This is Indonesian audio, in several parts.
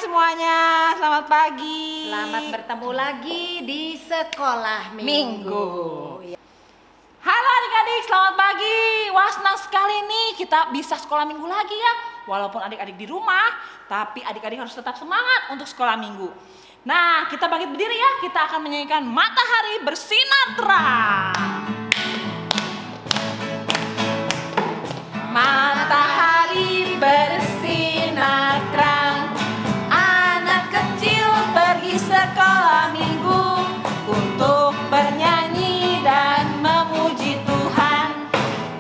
semuanya, selamat pagi. Selamat bertemu lagi di sekolah minggu. Halo adik-adik, selamat pagi. Wah, senang sekali nih kita bisa sekolah minggu lagi ya. Walaupun adik-adik di rumah, tapi adik-adik harus tetap semangat untuk sekolah minggu. Nah, kita bangkit berdiri ya, kita akan menyanyikan Matahari Bersinar Terang. Matahari bersinar terang, anak kecil pergi sekolah minggu untuk bernyanyi dan memuji Tuhan.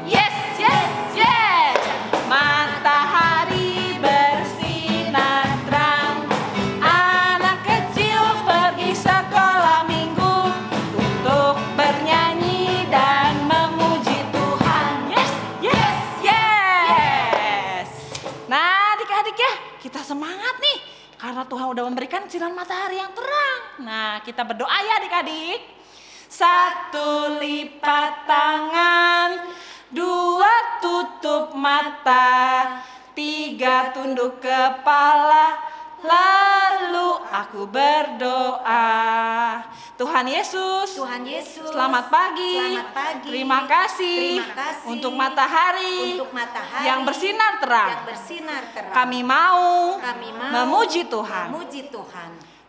Yes, yes, yes. Matahari bersinar terang, anak kecil pergi sekolah minggu untuk bernyanyi dan memuji Tuhan. Yes, yes, yes. Nah, adik-adik ya, kita semangat nih karena Tuhan udah memberikan sinar matahari yang terang. Nah, kita berdoa ya adik-adik. Satu, lipat tangan. Dua, tutup mata. Tiga, tunduk kepala. Lalu aku berdoa. Tuhan Yesus, selamat pagi. Selamat pagi. Terima kasih, untuk matahari, yang bersinar terang. Kami mau memuji Tuhan.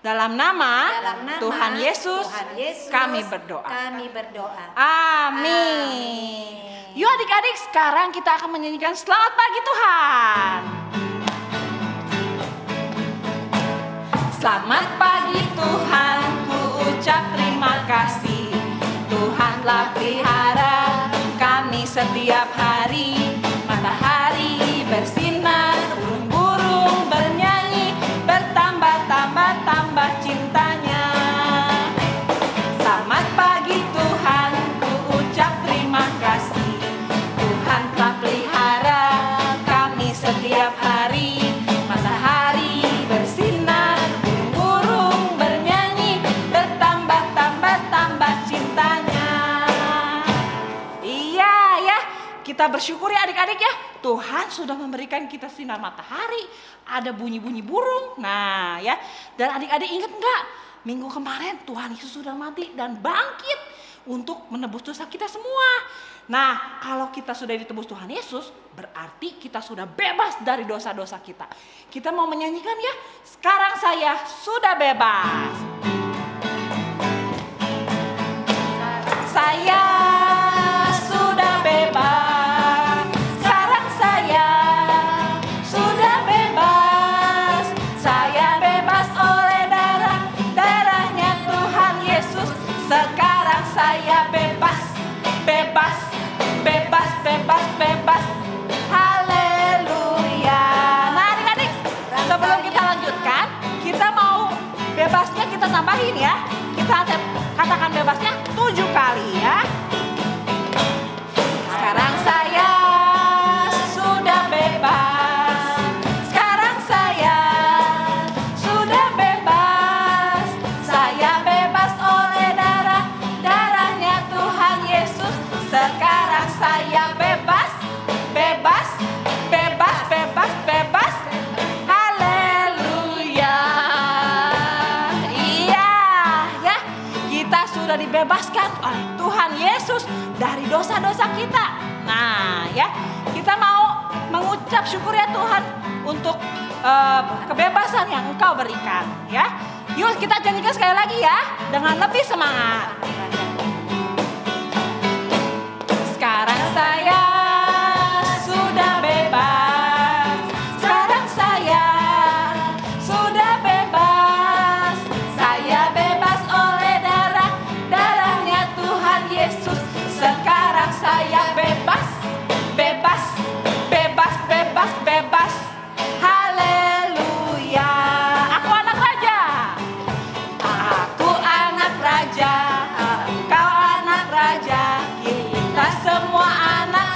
Dalam nama Tuhan Yesus, kami berdoa. Amin. Yuk adik-adik, sekarang kita akan menyanyikan Selamat Pagi Tuhan. Selamat pagi Tuhan, ku ucap terima kasih. Tuhan telah pelihara kami setiap hari. Matahari bersinar, burung-burung bernyanyi, bertambah-tambah cintanya. Selamat pagi Tuhan, ku ucap terima kasih. Tuhan telah pelihara kami setiap hari. Matahari bersinar, burung-burung bernyanyi, bertambah-tambah cintanya. Iya ya, kita bersyukur ya adik-adik ya. Tuhan sudah memberikan kita sinar matahari, ada bunyi-bunyi burung. Nah ya, dan adik-adik ingat enggak? Minggu kemarin Tuhan Yesus sudah mati dan bangkit untuk menebus dosa kita semua. Nah, kalau kita sudah ditebus Tuhan Yesus, berarti kita sudah bebas dari dosa-dosa kita. Kita mau menyanyikan ya, sekarang saya sudah bebas. Saya sudah bebas. Sekarang saya sudah bebas. Saya bebas oleh darahnya Tuhan Yesus. Sekarang saya bebas. Bebas. Haleluya. Nah adik-adik, sebelum kita lanjutkan, kita mau bebasnya kita tambahin ya. Kita katakan bebasnya 7 kali ya. Sekarang saya sudah bebas. Sekarang saya sudah bebas. Saya bebas oleh darahnya Tuhan Yesus. Sekarang saya bebas. Haleluya. Iya ya, kita sudah dibebaskan oleh Tuhan Yesus dari dosa-dosa kita. Nah ya, kita mau mengucap syukur ya Tuhan untuk kebebasan yang Engkau berikan ya. Yuk kita nyanyikan sekali lagi ya, dengan lebih semangat. Sekarang saya sudah bebas. Sekarang saya sudah bebas. Saya bebas oleh darahnya Tuhan Yesus. Sekarang saya bebas. Haleluya. Aku anak raja. Aku anak raja. Kau anak raja. Kita semua anak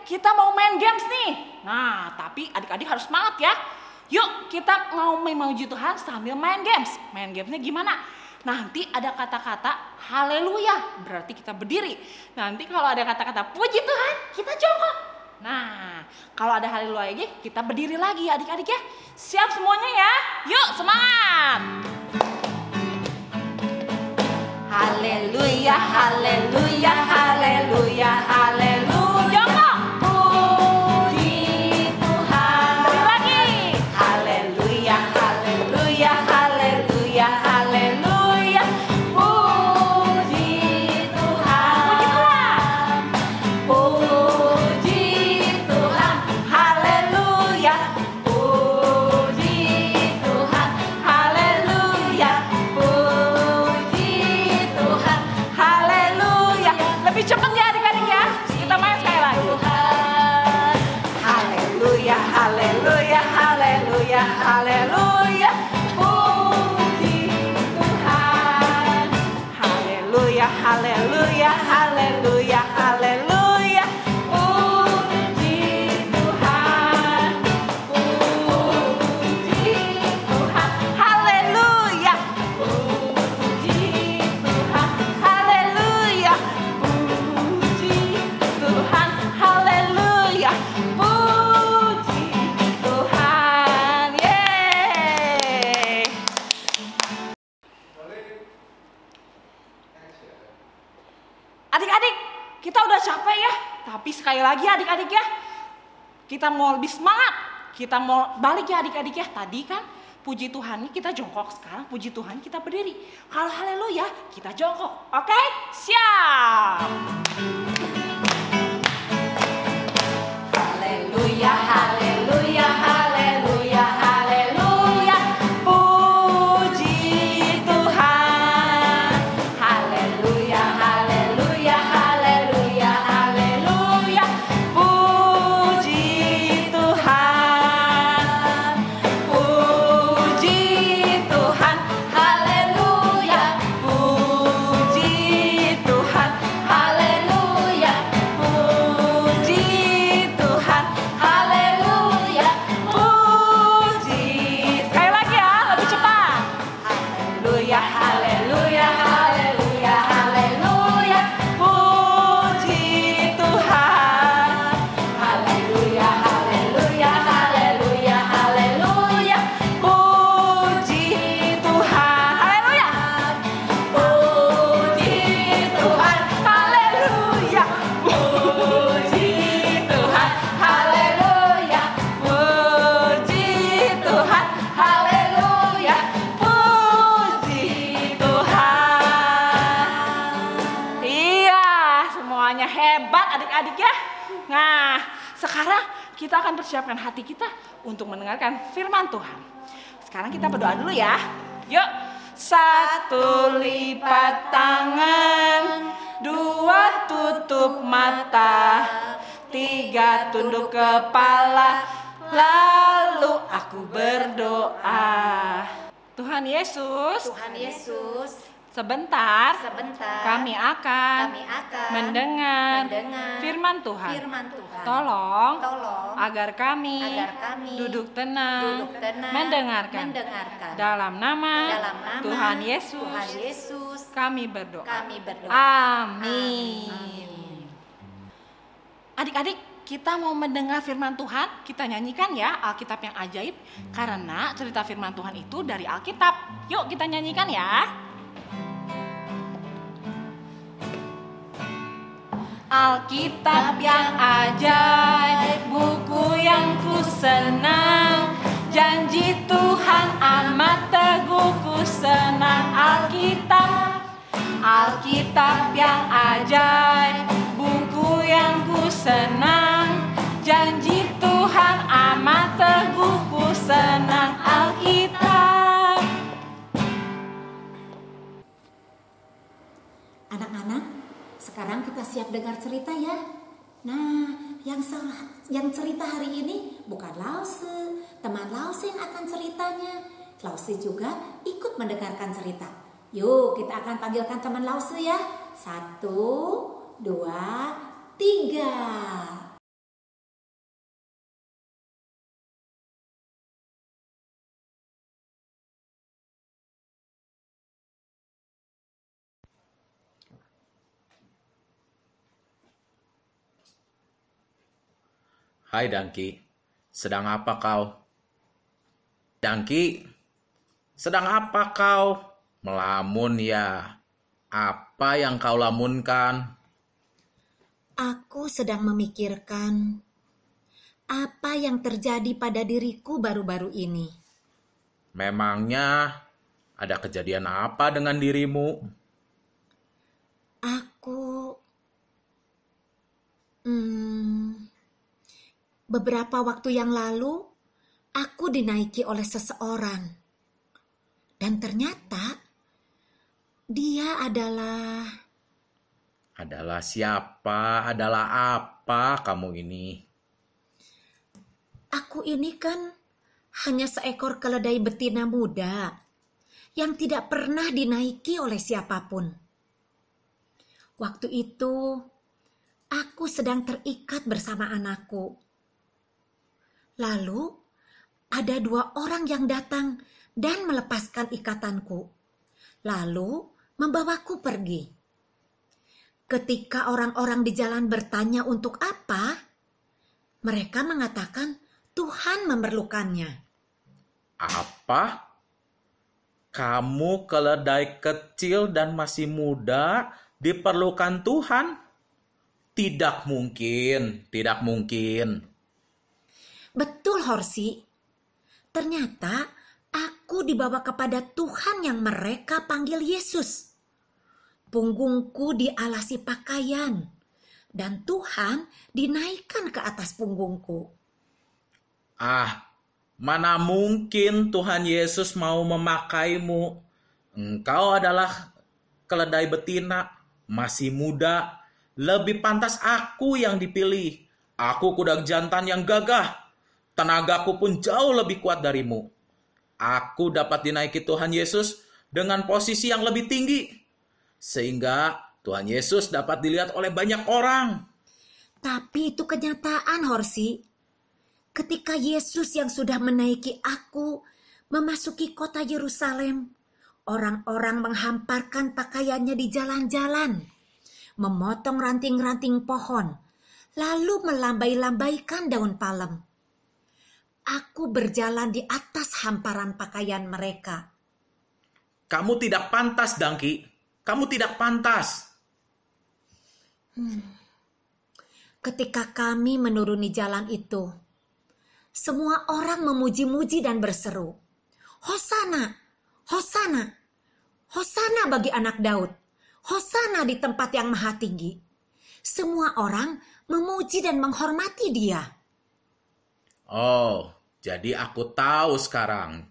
kita mau main games nih. Nah, tapi adik-adik harus semangat ya. Yuk, kita mau memuji Tuhan sambil main games. Main gamesnya gimana? Nanti ada kata-kata haleluya, berarti kita berdiri. Nanti kalau ada kata-kata puji Tuhan, kita jongkok. Nah, kalau ada haleluya lagi, kita berdiri lagi adik-adik ya. Siap semuanya ya? Yuk, semangat! Haleluya, haleluya, haleluya, haleluya. Jongkok. Puji Tuhan. Berdiri lagi. Haleluya, haleluya, haleluya, haleluya. Puji Tuhan. Puji Tuhan. Haleluya. Puji Tuhan. Haleluya. Puji Tuhan. Haleluya. Lebih cepat ya adik-adik ya. Kita main sekali lagi. Haleluya, haleluya, haleluya, haleluya. Puji Tuhan. Haleluya, haleluya, haleluya, haleluya. Puji Tuhan. Puji Tuhan. Haleluya. Puji Tuhan. Haleluya. Puji Tuhan. Haleluya. Puji Tuhan. Yeay. Adik-adik, kita udah capek ya. Tapi sekali lagi adik-adik ya, kita mau lebih semangat. Kita mau balik ya adik-adik ya. Tadi kan puji Tuhan kita jongkok, sekarang puji Tuhan kita berdiri. Kalau haleluya kita jongkok. Oke? Siap. Haleluya, haleluya, haleluya, haleluya. Puji Tuhan. Haleluya, haleluya, haleluya, haleluya. Puji Tuhan. Puji Tuhan. Haleluya. Puji Tuhan. Haleluya. Puji Tuhan. Haleluya. Puji. Sekali lagi ya, lebih cepat. Haleluya, haleluya, haleluya, haleluya. Puji Tuhan. Haleluya, haleluya, haleluya, haleluya. Puji Tuhan. Haleluya. Puji Tuhan. Haleluya. Puji Tuhan. Haleluya. Puji Tuhan. Haleluya. Puji Tuhan. Iya, semuanya hebat adik-adik ya. Nah, sekarang kita akan persiapkan hati kita untuk mendengarkan firman Tuhan. Sekarang kita berdoa dulu ya. Yuk. Satu, lipat tangan. Dua, tutup mata. Tiga, tunduk kepala. Lalu aku berdoa. Tuhan Yesus, Tuhan Yesus, sebentar sebentar kami akan kami akan mendengar mendengar firman Tuhan. firman Tuhan. Tolong Tolong agar kami duduk tenang, duduk tenang, mendengarkan. mendengarkan. Dalam nama Dalam nama Tuhan Yesus, Tuhan Yesus, kami berdoa. kami berdoa. Amin. Amin. Adik-adik, kita mau mendengar firman Tuhan. Kita nyanyikan ya Alkitab yang ajaib, karena cerita firman Tuhan itu dari Alkitab. Yuk kita nyanyikan ya. Alkitab yang ajaib, buku yang ku senang. Janji Tuhan amat teguh, ku senang Alkitab. Alkitab yang ajaib, buku yang ku senang. Janji Tuhan amat teguh, ku senang Alkitab. Anak-anak, sekarang kita siap dengar cerita ya. Nah, yang cerita hari ini bukan Lause, teman Lause yang akan ceritanya. Lause juga ikut mendengarkan cerita. Yuk, kita akan panggilkan teman Lause ya. 1, 2, 3. Hai Dangki, sedang apa kau? Dangki, sedang apa kau? Melamun ya. Apa yang kau lamunkan? Aku sedang memikirkan apa yang terjadi pada diriku baru-baru ini. Memangnya ada kejadian apa dengan dirimu? Aku beberapa waktu yang lalu aku dinaiki oleh seseorang. Dan ternyata dia adalah Adalah siapa? Adalah apa kamu ini? aku ini kan hanya seekor keledai betina muda yang tidak pernah dinaiki oleh siapapun. Waktu itu aku sedang terikat bersama anakku. Lalu ada 2 orang yang datang dan melepaskan ikatanku. Lalu membawaku pergi. Ketika orang-orang di jalan bertanya untuk apa, mereka mengatakan Tuhan memerlukannya. Apa? Kamu keledai kecil dan masih muda diperlukan Tuhan? Tidak mungkin, tidak mungkin. Betul, Horsi. Ternyata aku dibawa kepada Tuhan yang mereka panggil Yesus. Punggungku dialasi pakaian, dan Tuhan dinaikkan ke atas punggungku. Mana mungkin Tuhan Yesus mau memakaimu? Engkau adalah keledai betina, masih muda. Lebih pantas aku yang dipilih. Aku kuda jantan yang gagah. Tenagaku pun jauh lebih kuat darimu. Aku dapat dinaiki Tuhan Yesus dengan posisi yang lebih tinggi. Sehingga Tuhan Yesus dapat dilihat oleh banyak orang. Tapi itu kenyataan, Horsi. Ketika Yesus yang sudah menaiki aku memasuki kota Yerusalem, orang-orang menghamparkan pakaiannya di jalan-jalan, memotong ranting-ranting pohon, lalu melambai-lambaikan daun palem. Aku berjalan di atas hamparan pakaian mereka. Kamu tidak pantas, Dangki. Kamu tidak pantas. Ketika kami menuruni jalan itu, semua orang memuji-muji dan berseru, Hosana, Hosana, Hosana bagi anak Daud, Hosana di tempat yang maha tinggi. Semua orang memuji dan menghormati dia. Oh, jadi aku tahu sekarang.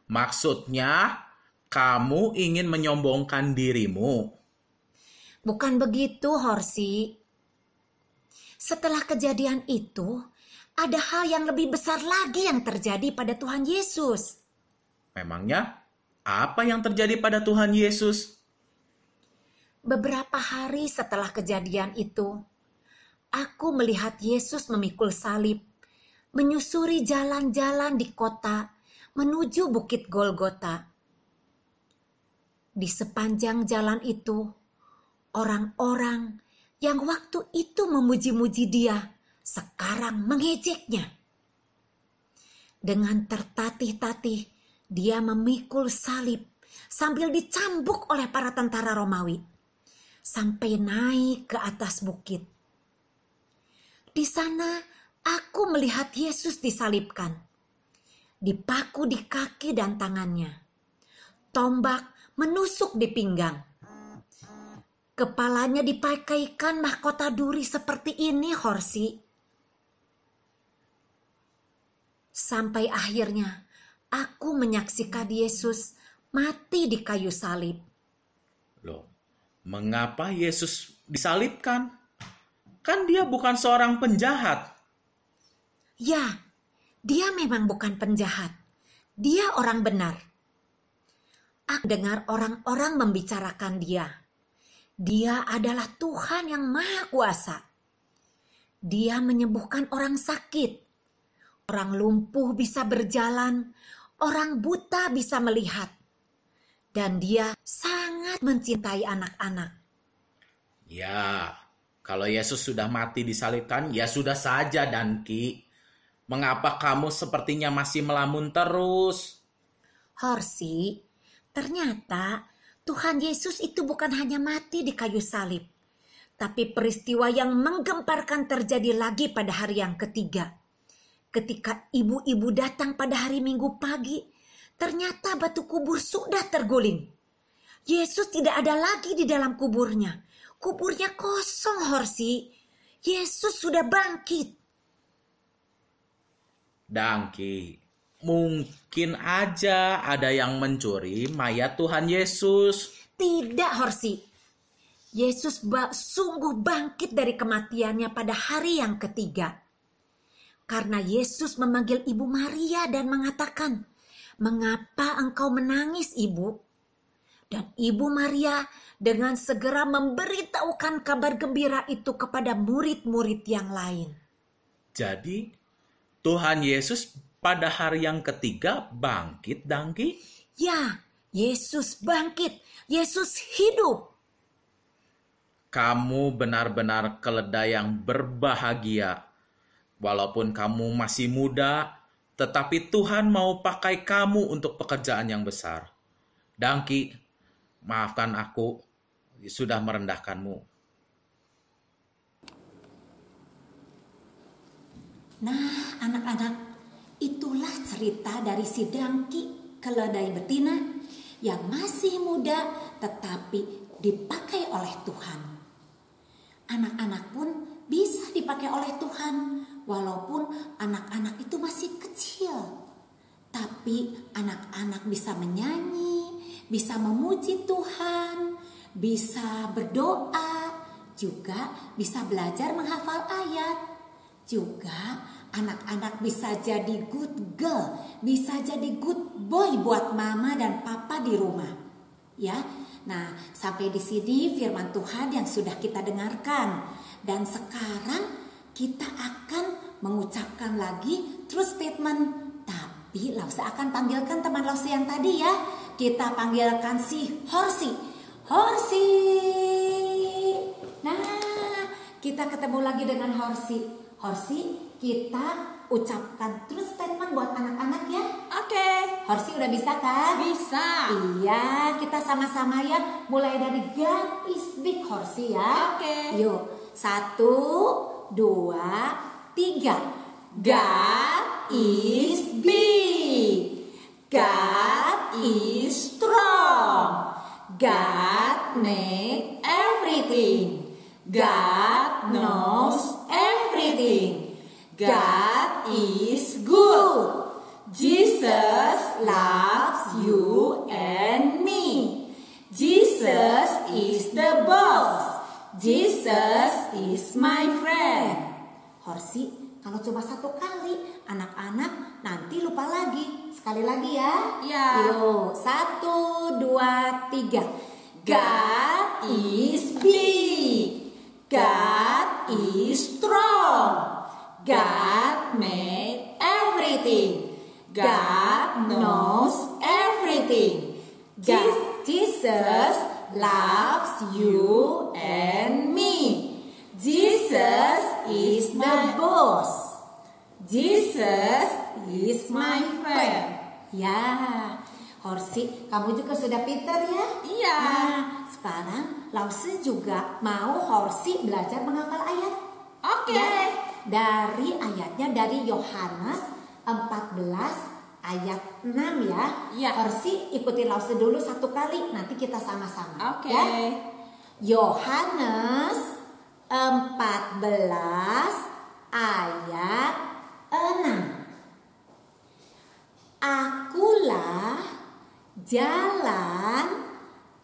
Maksudnya, kamu ingin menyombongkan dirimu. Bukan begitu, Horsi. Setelah kejadian itu, ada hal yang lebih besar lagi yang terjadi pada Tuhan Yesus. Memangnya, apa yang terjadi pada Tuhan Yesus? Beberapa hari setelah kejadian itu, aku melihat Yesus memikul salib, menyusuri jalan-jalan di kota menuju Bukit Golgota. Di sepanjang jalan itu, orang-orang yang waktu itu memuji-muji dia, sekarang mengejeknya. Dengan tertatih-tatih, dia memikul salib sambil dicambuk oleh para tentara Romawi, sampai naik ke atas bukit. Di sana, aku melihat Yesus disalibkan, dipaku di kaki dan tangannya. Tombak menusuk di pinggang. Kepalanya dipakaikan mahkota duri seperti ini, Horsi. Sampai akhirnya aku menyaksikan Yesus mati di kayu salib. Loh, mengapa Yesus disalibkan? Kan dia bukan seorang penjahat. Ya, dia memang bukan penjahat. Dia orang benar. Aku dengar orang-orang membicarakan dia. Dia adalah Tuhan yang Maha Kuasa. Dia menyembuhkan orang sakit. Orang lumpuh bisa berjalan. Orang buta bisa melihat. Dan dia sangat mencintai anak-anak. Ya, kalau Yesus sudah mati disalibkan, ya sudah saja, Dangki. Mengapa kamu sepertinya masih melamun terus? Horsi, ternyata Tuhan Yesus itu bukan hanya mati di kayu salib, tapi peristiwa yang menggemparkan terjadi lagi pada hari yang ketiga. Ketika ibu-ibu datang pada hari Minggu pagi, ternyata batu kubur sudah terguling. Yesus tidak ada lagi di dalam kuburnya. Kuburnya kosong, Horsi. Yesus sudah bangkit. Dangki, mungkin aja ada yang mencuri mayat Tuhan Yesus. Tidak, Horsi. Yesus sungguh bangkit dari kematiannya pada hari yang ketiga. Karena Yesus memanggil Ibu Maria dan mengatakan, "Mengapa engkau menangis, Ibu?" Dan Ibu Maria dengan segera memberitahukan kabar gembira itu kepada murid-murid yang lain. Jadi, Tuhan Yesus pada hari yang ketiga bangkit, Dangki? Ya, Yesus bangkit. Yesus hidup. Kamu benar-benar keledai yang berbahagia. Walaupun kamu masih muda, tetapi Tuhan mau pakai kamu untuk pekerjaan yang besar. Dangki, maafkan aku sudah merendahkanmu. Nah, anak-anak, itulah cerita dari si Dangki, keledai betina yang masih muda tetapi dipakai oleh Tuhan. Anak-anak pun bisa dipakai oleh Tuhan walaupun anak-anak itu masih kecil. Tapi anak-anak bisa menyanyi, bisa memuji Tuhan, bisa berdoa, juga bisa belajar menghafal ayat. Juga anak-anak bisa jadi good girl, bisa jadi good boy buat mama dan papa di rumah. Ya. Nah, sampai di sini firman Tuhan yang sudah kita dengarkan. Dan sekarang kita akan mengucapkan lagi truth statement. Tapi Lause akan panggilkan teman Lause yang tadi ya. Kita panggilkan si Horsi. Horsi. Nah, kita ketemu lagi dengan Horsi. Horsi, kita ucapkan truth statement buat anak-anak ya. Oke. Horsi udah bisa kan? Bisa. Iya, kita sama-sama ya. Mulai dari God is big, Horsi ya. Oke. Yuk, 1, 2, 3. God is big. God is strong. God make everything. God knows everything. God is good. Jesus loves you and me. Jesus is the boss. Jesus is my friend. Horsi, kalau cuma satu kali, anak-anak nanti lupa lagi. Sekali lagi ya. Iya. Yuk, 1, 2, 3. God is big. God is strong. God made everything. God knows everything. Jesus loves you and me. Jesus is the boss. Jesus is my friend. Ya, Horsi, kamu juga sudah pintar ya? Iya. Nah, sekarang Lause juga mau Horsi belajar menghafal ayat. Oke. Ya, dari ayatnya dari Yohanes 14 ayat 6 ya. Iya. Horsi ikuti Lause dulu satu kali, nanti kita sama-sama. Oke. Ya. Yohanes 14 ayat 6. Akulah jalan,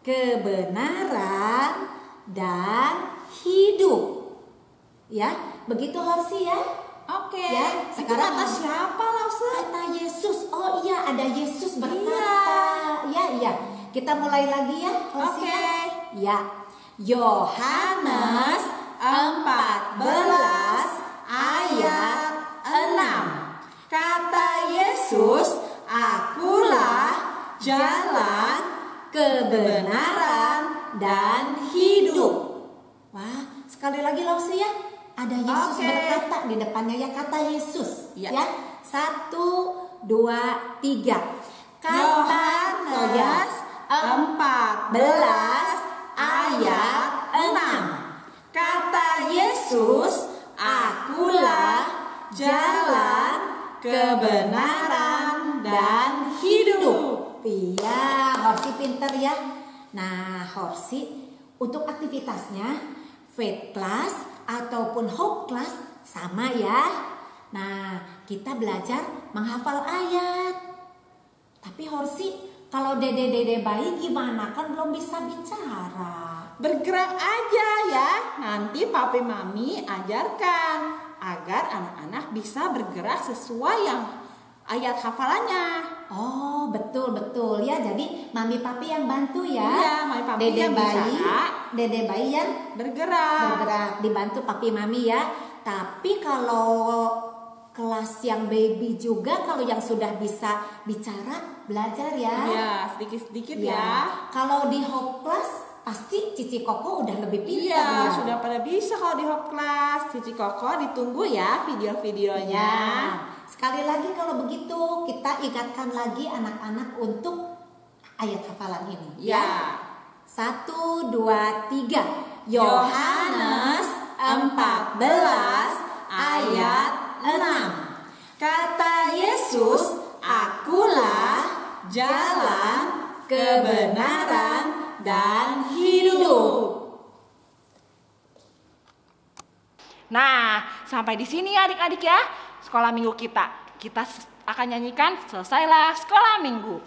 kebenaran, dan hidup. Ya, begitu Horsi ya. Oke. Ya, Itu sekarang kata siapa, Lause? kata Yesus. Oh iya, ada Yesus berkata. Iya. Ya. Kita mulai lagi ya, Horsi. Oke. Ya. Yohanes 14 ayat 6. Kata Yesus, akulah jalan, kebenaran, dan hidup. Wah, sekali lagi Lause ya. Ada Yesus Oke. berkata di depannya ya, kata Yesus. Ya. Ya. 1, 2, 3. Kata Yohanes 14 ayat 6. Kata Yesus, akulah jalan, kebenaran, dan hidup. Iya, Horsi pinter ya. Nah, Horsi untuk aktivitasnya faith class ataupun hope class sama ya. Nah, kita belajar menghafal ayat. Tapi Horsi, kalau dede-dede bayi gimana? Kan belum bisa bicara. Bergerak aja ya, nanti papi mami ajarkan agar anak-anak bisa bergerak sesuai yang ayat hafalannya. Oh, betul ya. Jadi mami papi yang bantu ya. Iya, mami papi Dede yang bayi, bicara. dede bayi yang bergerak dibantu papi mami ya. Tapi kalau kelas yang baby juga, kalau yang sudah bisa bicara belajar ya. Iya, sedikit-sedikit ya. Kalau di hope class pasti Cici Koko udah lebih pintar Iya, ya. sudah pada bisa kalau di hop class. Cici Koko ditunggu ya video-videonya. Ya. Sekali lagi kalau begitu kita ingatkan lagi anak-anak untuk ayat hafalan ini Ya. 1, 2, 3. Yohanes 14 ayat 6. Kata Yesus, akulah jalan, kebenaran, dan hidup. Nah, sampai di sini ya adik-adik ya. Sekolah minggu kita. Kita akan nyanyikan Selesailah Sekolah Minggu.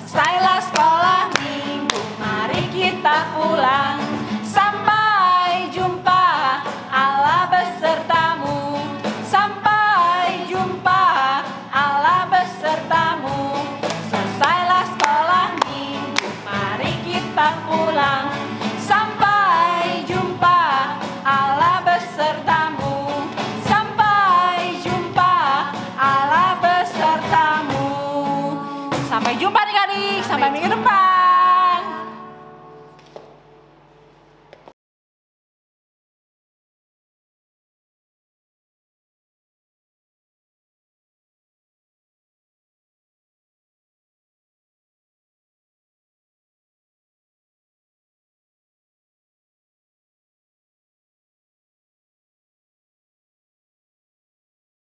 Selesailah sekolah minggu, mari kita pulang. Sampai jumpa, Allah besertamu. Sampai jumpa, Allah besertamu. Selesailah sekolah minggu, mari kita pulang. Sampai jumpa, Allah besertamu. Sampai jumpa, Allah besertamu. Sampai jumpa adik-adik, sampai minggu depan.